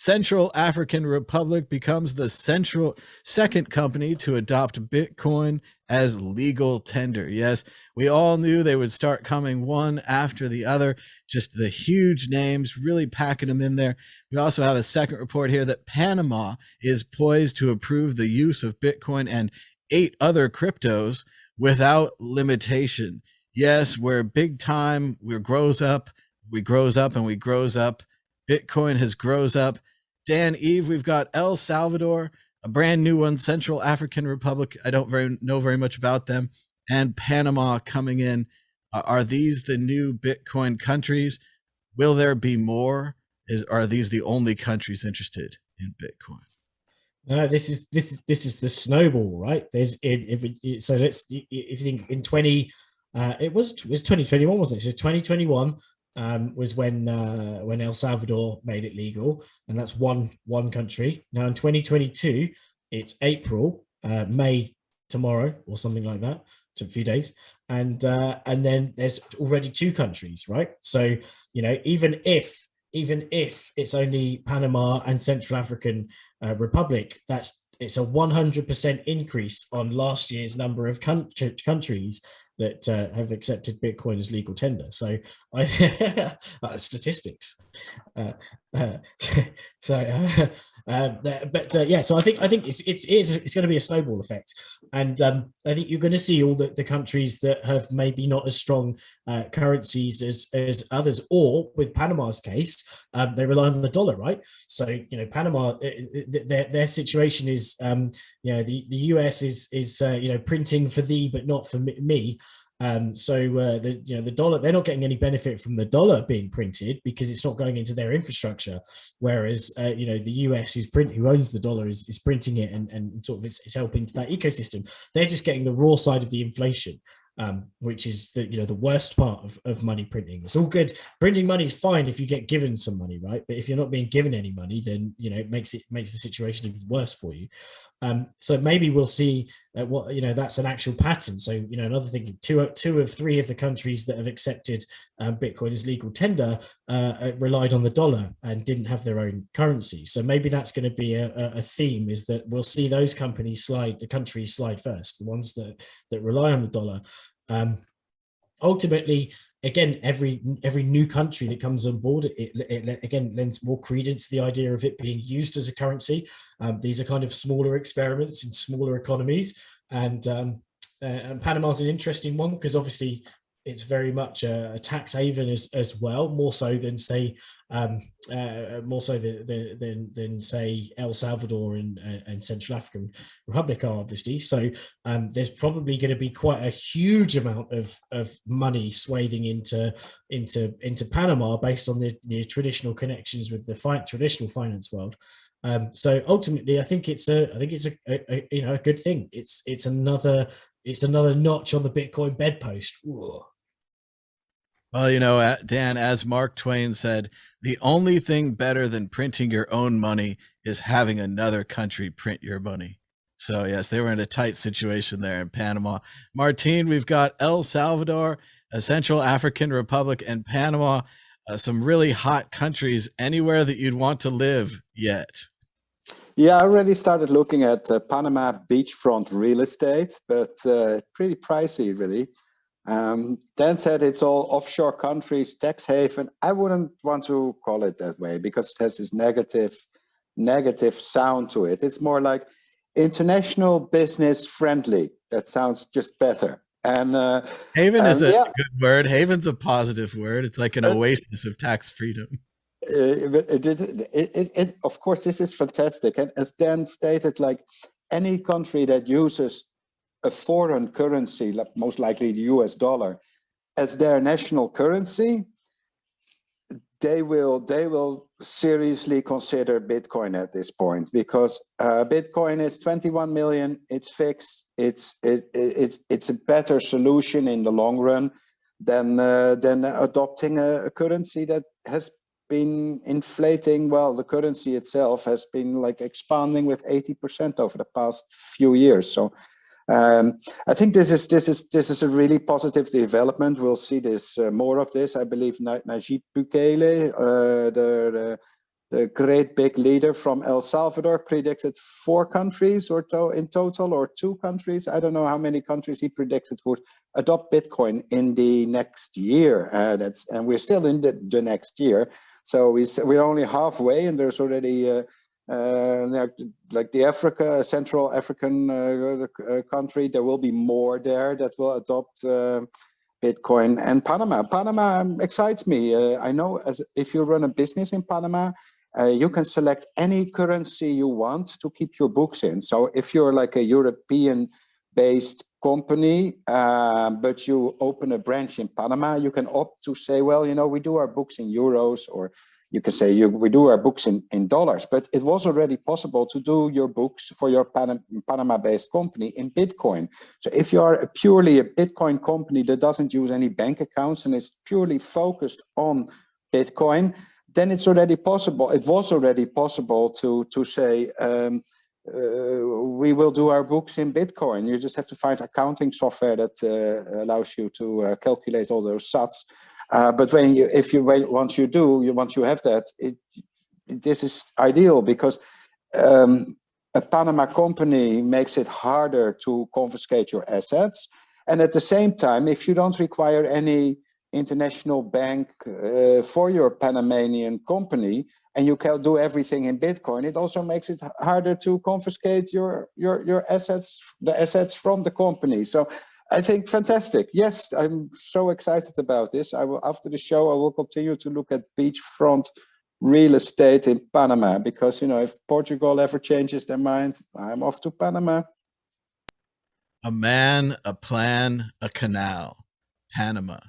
Central African Republic becomes the second company to adopt Bitcoin as legal tender. Yes, we all knew they would start coming one after the other, just the huge names, really packing them in there. We also have a second report here that Panama is poised to approve the use of Bitcoin and 8 other cryptos without limitation. Yes, we're big time. We grows up, and we grows up. Bitcoin has grows up. Dan, Eve, we've got El Salvador, a brand new one, Central African Republic. I don't know very much about them, and Panama coming in. Are these the new Bitcoin countries? Will there be more? Are these the only countries interested in Bitcoin? No, this is the snowball, right? So let's, if you think in 20, it was 2021, wasn't it? So 2021 was when El Salvador made it legal, and that's one country. Now in 2022, it's April, May tomorrow or something like that. It's a few days, and then there's already 2 countries, right? So even if it's only Panama and Central African Republic, it's a 100% increase on last year's number of countries that have accepted Bitcoin as legal tender. So statistics. So I think it's going to be a snowball effect, and I think you're going to see all the countries that have maybe not as strong currencies as others, or with Panama's case, they rely on the dollar, right? So Panama, their situation is the US is printing for thee but not for me. The dollar, they're not getting any benefit from the dollar being printed because it's not going into their infrastructure, whereas the US who owns the dollar is printing it and sort of is helping to that ecosystem. They're just getting the raw side of the inflation, which is the worst part of money printing. It's all good. Printing money is fine if you get given some money, right? But if you're not being given any money, then it makes the situation even worse for you. So maybe we'll see that's an actual pattern. So another thing, two of 3 of the countries that have accepted Bitcoin as legal tender relied on the dollar and didn't have their own currency. So maybe that's going to be a theme, is that we'll see those countries slide first, the ones that rely on the dollar. Ultimately, again, every new country that comes on board, it again lends more credence to the idea of it being used as a currency. These are kind of smaller experiments in smaller economies, and Panama's an interesting one because obviously it's very much a tax haven as well, more so than say El Salvador and Central African Republic are, obviously. So there's probably going to be quite a huge amount of money swathing into Panama based on the traditional connections with the traditional finance world. So ultimately, I think it's a good thing. It's another notch on the Bitcoin bedpost. Ooh. Well, Dan, as Mark Twain said, the only thing better than printing your own money is having another country print your money. So yes, they were in a tight situation there in Panama. Martine, we've got El Salvador, a Central African Republic, and Panama, some really hot countries. Anywhere that you'd want to live yet? Yeah, I already started looking at Panama beachfront real estate, but pretty pricey, really. Dan said it's all offshore countries, tax haven. I wouldn't want to call it that way because it has this negative sound to it. It's more like international business friendly. That sounds just better. And haven is a good word. Haven's a positive word. It's like an oasis of tax freedom. Of course, this is fantastic. And as Dan stated, like any country that uses a foreign currency, most likely the US dollar, as their national currency, they will seriously consider Bitcoin at this point, because Bitcoin is 21 million. It's fixed. It's a better solution in the long run than adopting a currency that has been inflating. Well, the currency itself has been like expanding with 80% over the past few years. So I think this is a really positive development. We'll see this more of this. I believe Najib Bukele, the great big leader from El Salvador, predicted 4 countries or in total, or 2 countries. I don't know how many countries he predicted would adopt Bitcoin in the next year. And we're still in the next year. So we're only halfway, and there's already like the Central African country. There will be more there that will adopt Bitcoin. And Panama excites me. I know if you run a business in Panama, you can select any currency you want to keep your books in. So if you're like a European-based company, but you open a branch in Panama, you can opt to say, well, we do our books in euros, or you can say we do our books in dollars. But it was already possible to do your books for your Panama-based company in Bitcoin. So if you are purely a Bitcoin company that doesn't use any bank accounts and is purely focused on Bitcoin, then it's already possible. It was already possible to say, we will do our books in Bitcoin. You just have to find accounting software that allows you to calculate all those sats. But once you have that, this is ideal, because a Panama company makes it harder to confiscate your assets, and at the same time, if you don't require any international bank for your Panamanian company, and you can do everything in Bitcoin, it also makes it harder to confiscate your assets, the assets from the company. So I think fantastic. Yes, I'm so excited about this. After the show, I will continue to look at beachfront real estate in Panama, because if Portugal ever changes their mind, I'm off to Panama. A man, a plan, a canal. Panama.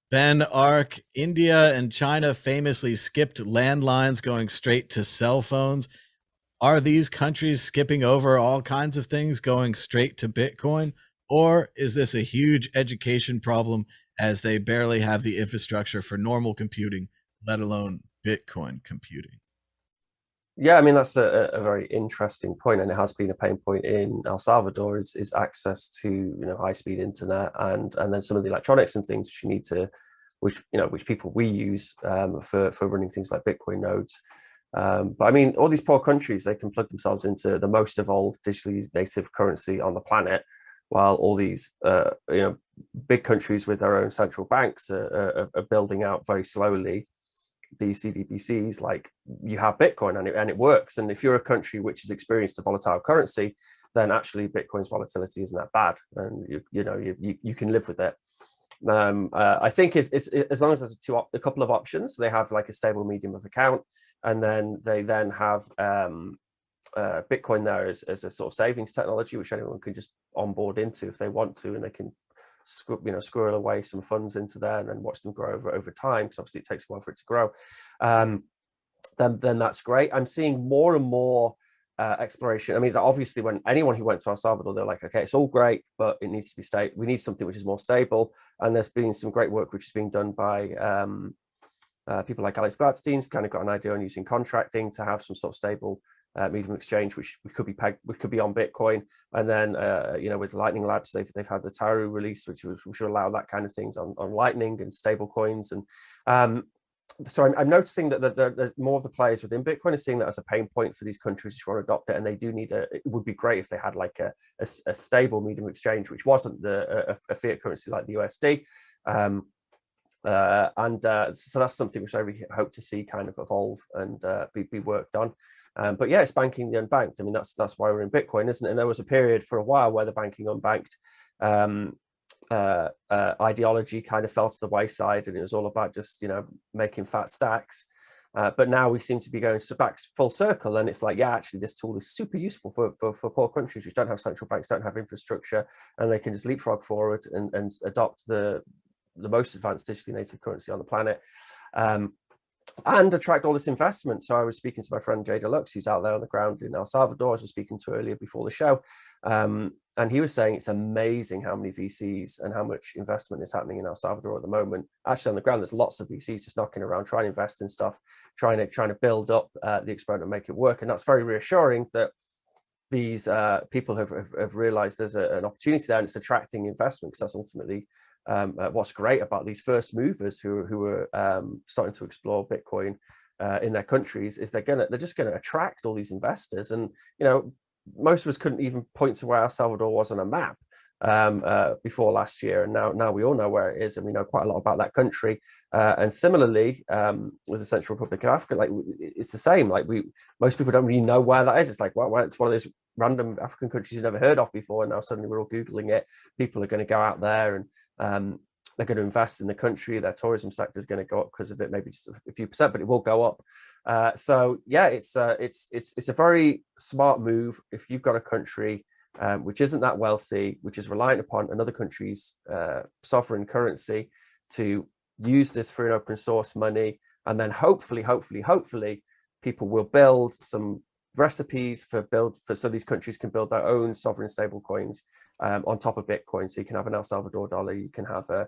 Ben Ark, India and China famously skipped landlines going straight to cell phones. Are these countries skipping over all kinds of things going straight to Bitcoin? Or is this a huge education problem, as they barely have the infrastructure for normal computing, let alone Bitcoin computing? Yeah, I mean, that's a very interesting point, and it has been a pain point in El Salvador is access to high-speed internet and then some of the electronics and things which you need to, which people we use for running things like Bitcoin nodes. But I mean, all these poor countries, they can plug themselves into the most evolved digitally native currency on the planet, while all these big countries with their own central banks are building out very slowly these CBDCs. Like, you have Bitcoin and it works, and if you're a country which has experienced a volatile currency, then actually Bitcoin's volatility isn't that bad, and you can live with it. I think it's as long as there's a couple of options. They have like a stable medium of account, and then they have Bitcoin there as a sort of savings technology, which anyone can just onboard into if they want to, and they can squirrel away some funds into there and then watch them grow over time, because obviously it takes a while for it to grow. Then that's great. I'm seeing more and more exploration. I mean, obviously, when anyone who went to El Salvador, they're like, okay, it's all great, but it needs to be stable. We need something which is more stable. And there's been some great work which is being done by people like Alex Gladstein's kind of got an idea on using contracting to have some sort of stable medium of exchange, which could be on Bitcoin. And then with Lightning Labs, they've had the Taru release, which will allow that kind of things on Lightning and stable coins. And so I'm noticing that more of the players within Bitcoin are seeing that as a pain point for these countries which want to adopt it, and they do need it would be great if they had like a stable medium of exchange, which wasn't a fiat currency like the USD. So that's something which I really hope to see kind of evolve and be worked on. But yeah, it's banking the unbanked. I mean, that's why we're in Bitcoin, isn't it? And there was a period for a while where the banking unbanked ideology kind of fell to the wayside, and it was all about just making fat stacks. But now we seem to be going back full circle, and it's like, yeah, actually, this tool is super useful for poor countries which don't have central banks, don't have infrastructure, and they can just leapfrog forward and adopt the most advanced digitally native currency on the planet. And attract all this investment. So I was speaking to my friend Jay Deluxe, who's out there on the ground in El Salvador, as I was speaking to earlier before the show. And he was saying it's amazing how many VCs and how much investment is happening in El Salvador at the moment. Actually, on the ground, there's lots of VCs just knocking around, trying to invest in stuff, trying to build up the experiment and make it work. And that's very reassuring that these people have realized there's an opportunity there, and it's attracting investment, because that's ultimately what's great about these first movers who are starting to explore Bitcoin in their countries is they're just going to attract all these investors. And most of us couldn't even point to where El Salvador was on a map before last year, and now we all know where it is, and we know quite a lot about that country. And similarly, with the Central Republic of Africa, like it's the same. Like most people don't really know where that is. It's like, well, it's one of those random African countries you've never heard of before, and now suddenly we're all googling it. People are going to go out there and they're going to invest in the country. Their tourism sector is going to go up because of it, maybe just a few percent, but it will go up. So yeah, it's a very smart move if you've got a country which isn't that wealthy, which is reliant upon another country's sovereign currency to use this free and open source money, and then hopefully people will build some recipes so these countries can build their own sovereign stable coins on top of Bitcoin. So you can have an El Salvador dollar, you can have a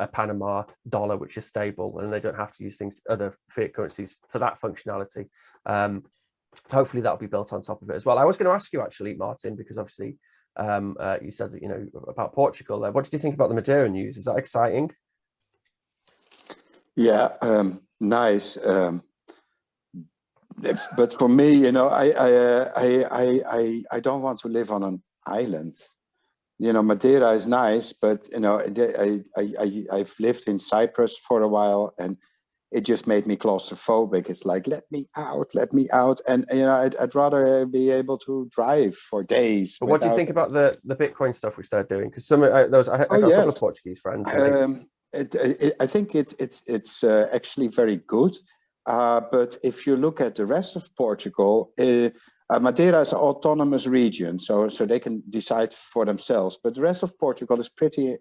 Panama dollar, which is stable, and they don't have to use other fiat currencies for that functionality. Hopefully that'll be built on top of it as well. I was going to ask you actually, Martin, because obviously you said that, about Portugal. What did you think about the Madeira news? Is that exciting? Yeah, nice. But for me, I don't want to live on an island. Madeira is nice, but I've lived in Cyprus for a while, and it just made me claustrophobic. It's like, let me out. And I'd rather be able to drive for days. But what do you think about the Bitcoin stuff we started doing? Because I got a couple of Portuguese friends. I think it's actually very good. But if you look at the rest of Portugal, Madeira is an autonomous region, so they can decide for themselves. But the rest of Portugal is pretty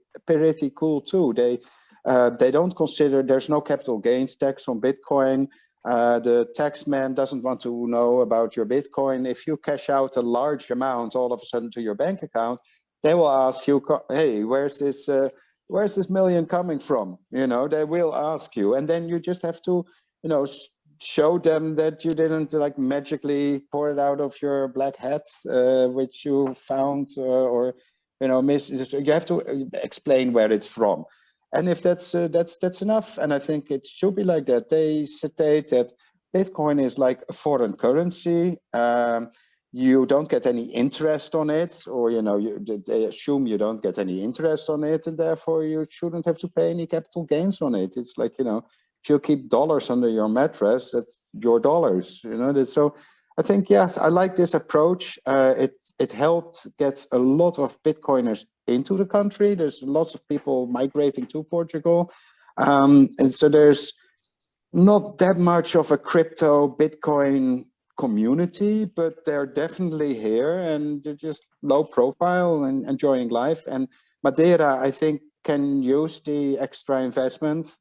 cool too. They don't consider, there's no capital gains tax on Bitcoin. The tax man doesn't want to know about your Bitcoin. If you cash out a large amount all of a sudden to your bank account, they will ask you, hey, where's this million coming from? They will ask you, and then you just have to, show them that you didn't like magically pour it out of your black hat, which you found or miss. You have to explain where it's from. And if that's enough, and I think it should be like that. They state that Bitcoin is like a foreign currency. You don't get any interest on it, or they assume you don't get any interest on it, and therefore you shouldn't have to pay any capital gains on it. It's like, if you keep dollars under your mattress, that's your dollars. So I think, yes, I like this approach. It helped get a lot of Bitcoiners into the country. There's lots of people migrating to Portugal. And so there's not that much of a crypto Bitcoin community, but they're definitely here, and they're just low profile and enjoying life. And Madeira, I think, can use the extra investment.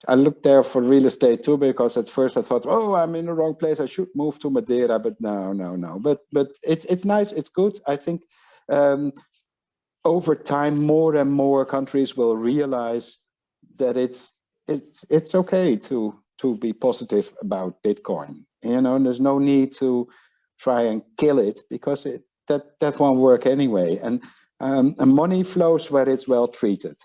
I looked there for real estate too, because at first I thought, oh, I'm in the wrong place, I should move to Madeira, but no. But it's nice, it's good. I think over time, more and more countries will realize that it's okay to be positive about Bitcoin. There's no need to try and kill it, because that won't work anyway. And money flows where it's well treated.